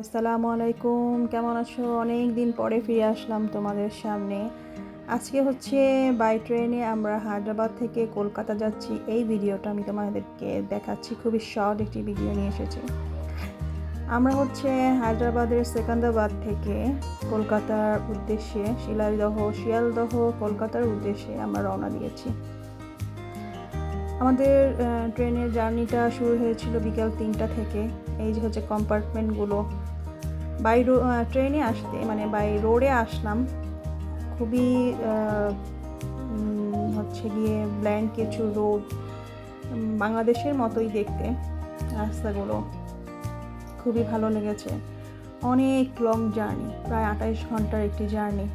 আসসালামু আলাইকুম, কেমন আছো? অনেক দিন পরে ফিরে আসলাম তোমাদের সামনে। আজকে হচ্ছে বাই ট্রেনে আমরা হায়দ্রাবাদ থেকে কলকাতা যাচ্ছি। এই ভিডিওটা আমি তোমাদেরকে দেখাচ্ছি, খুবই শর্ট একটি ভিডিও নিয়ে এসেছি। আমরা হচ্ছে হায়দ্রাবাদের সেকেন্দ্রাবাদ থেকে কলকাতার উদ্দেশ্যে শিয়ালদহ কলকাতার উদ্দেশ্যে আমরা রওনা দিয়েছি। আমাদের ট্রেনের জার্নিটা শুরু হয়েছিল বিকাল 3টা থেকে। এই যে হচ্ছে কম্পার্টমেন্টগুলো। ট্রেনে আসতে বাই রোডে আসলাম, খুবই হচ্ছে গিয়ে ব্ল্যাঙ্ক কিছু রোড, বাংলাদেশের মতোই দেখতে রাস্তাগুলো। খুবই ভালো লেগেছে। অনেক লং জার্নি, প্রায় 28 ঘন্টার একটি জার্নি।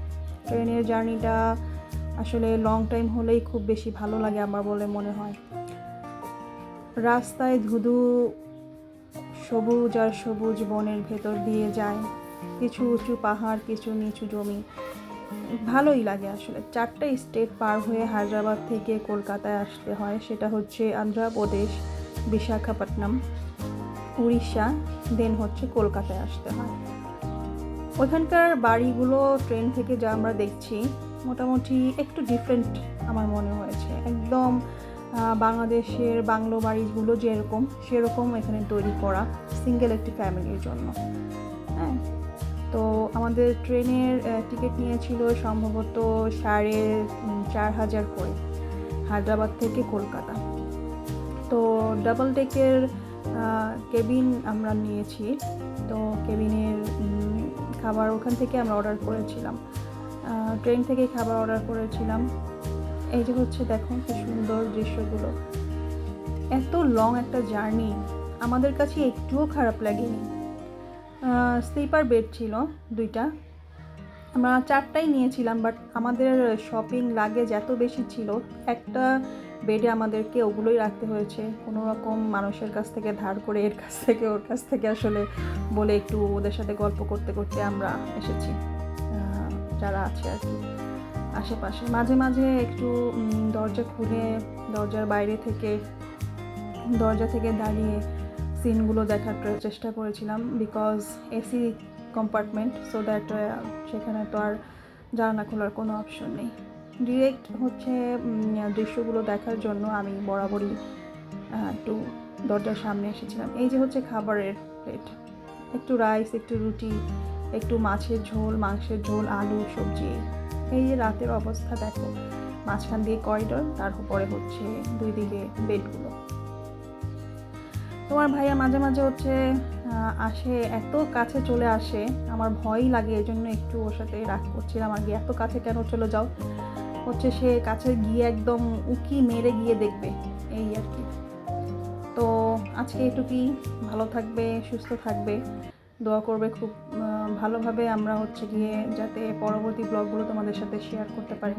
ট্রেনের জার্নিটা আসলে লং টাইম হলেই খুব বেশি ভালো লাগে আমার বলে মনে হয়। রাস্তায় ধুধু সবুজ আর সবুজ বনের ভেতর দিয়ে যায়, কিছু উঁচু পাহাড়, কিছু নিচু জমি। ভালোই লাগে আসলে। 4টা স্টেট পার হয়ে হায়দ্রাবাদ থেকে কলকাতায় আসতে হয়। সেটা হচ্ছে অন্ধ্রপ্রদেশ, বিশাখাপট্টনম, উড়িষ্যা, দেন হচ্ছে কলকাতায় আসতে হয়। ওইখানকার বাড়িগুলো ট্রেন থেকে যা আমরা দেখছি মোটামুটি একটু ডিফারেন্ট আমার মনে হয়েছে। একদম বাংলাদেশের বাংলো বাড়িগুলো যেরকম সেরকম এখানে তৈরি করা, সিঙ্গেল একটি ফ্যামিলির জন্য। হ্যাঁ, তো আমাদের ট্রেনের টিকিট নিয়েছিল সম্ভবত 4,500 করে, হায়দ্রাবাদ থেকে কলকাতা। তো ডাবল ডেকের কেবিন আমরা নিয়েছি। তো কেবিনের খাবার ওখান থেকে আমরা অর্ডার করেছিলাম, ট্রেন থেকে খাবার অর্ডার করেছিলাম। এই যে হচ্ছে দেখো কি সুন্দর দৃশ্যগুলো। এত লং একটা জার্নি আমাদের কাছে একটুও খারাপ লাগেনি। স্লিপার বেড ছিল 2টা, আমরা 4টাই নিয়েছিলাম, বাট আমাদের শপিং লাগেজ এত বেশি ছিল, একটা বেডে আমাদেরকে ওগুলোই রাখতে হয়েছে। কোনো রকম মানুষের কাছ থেকে ধার করে, এর কাছ থেকে ওর কাছ থেকে আসলে বলে একটু ওদের সাথে গল্প করতে করতে আমরা এসেছি, যারা আছে আর কি আশেপাশে। মাঝে মাঝে একটু দরজা খুলে দরজার বাইরে থেকে দরজা থেকে দাঁড়িয়ে সিনগুলো দেখার চেষ্টা করেছিলাম, because AC compartment, so that সেখানে তো আর জানালা খোলার কোনো অপশন নেই। ডিরেক্ট হচ্ছে দৃশ্যগুলো দেখার জন্য আমি বরাবরই একটু দরজার সামনে এসেছিলাম। এই যে হচ্ছে খাবারের প্লেট, একটু রাইস, একটু রুটি, একটু মাছের ঝোল, মাংসের ঝোল, আলু, সবজি। এই যে রাতের অবস্থা দেখো, মাঝখান দিয়ে করিডোর, তার উপরে হচ্ছে 2 দিকে বেডগুলো। তোমার ভাইয়া মাঝে মাঝে হচ্ছে আসে, এত কাছে চলে আসে, আমার ভয়ই লাগে, এই জন্য একটু ওর সাথে রাগ করছিলাম আর কি। এত কাছে কেন চলে যাও, হচ্ছে সে কাছে গিয়ে একদম উকি মেরে গিয়ে দেখবে, এই আর কি। তো আজকে এটুকুই। ভালো থাকবে, সুস্থ থাকবে, দোয়া করবে খুব ভালোভাবে আমরা হচ্ছে গিয়ে যাতে পরবর্তী ব্লগগুলো তোমাদের সাথে শেয়ার করতে পারি।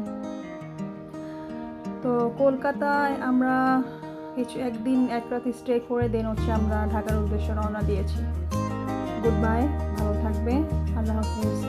তো কলকাতায় আমরা একদিন এক রাত স্টে করে দেন হচ্ছে আমরা ঢাকার উদ্দেশ্যে রওনা দিয়েছি। গুড বাই, ভালো থাকবে, আল্লাহ হাফিজ।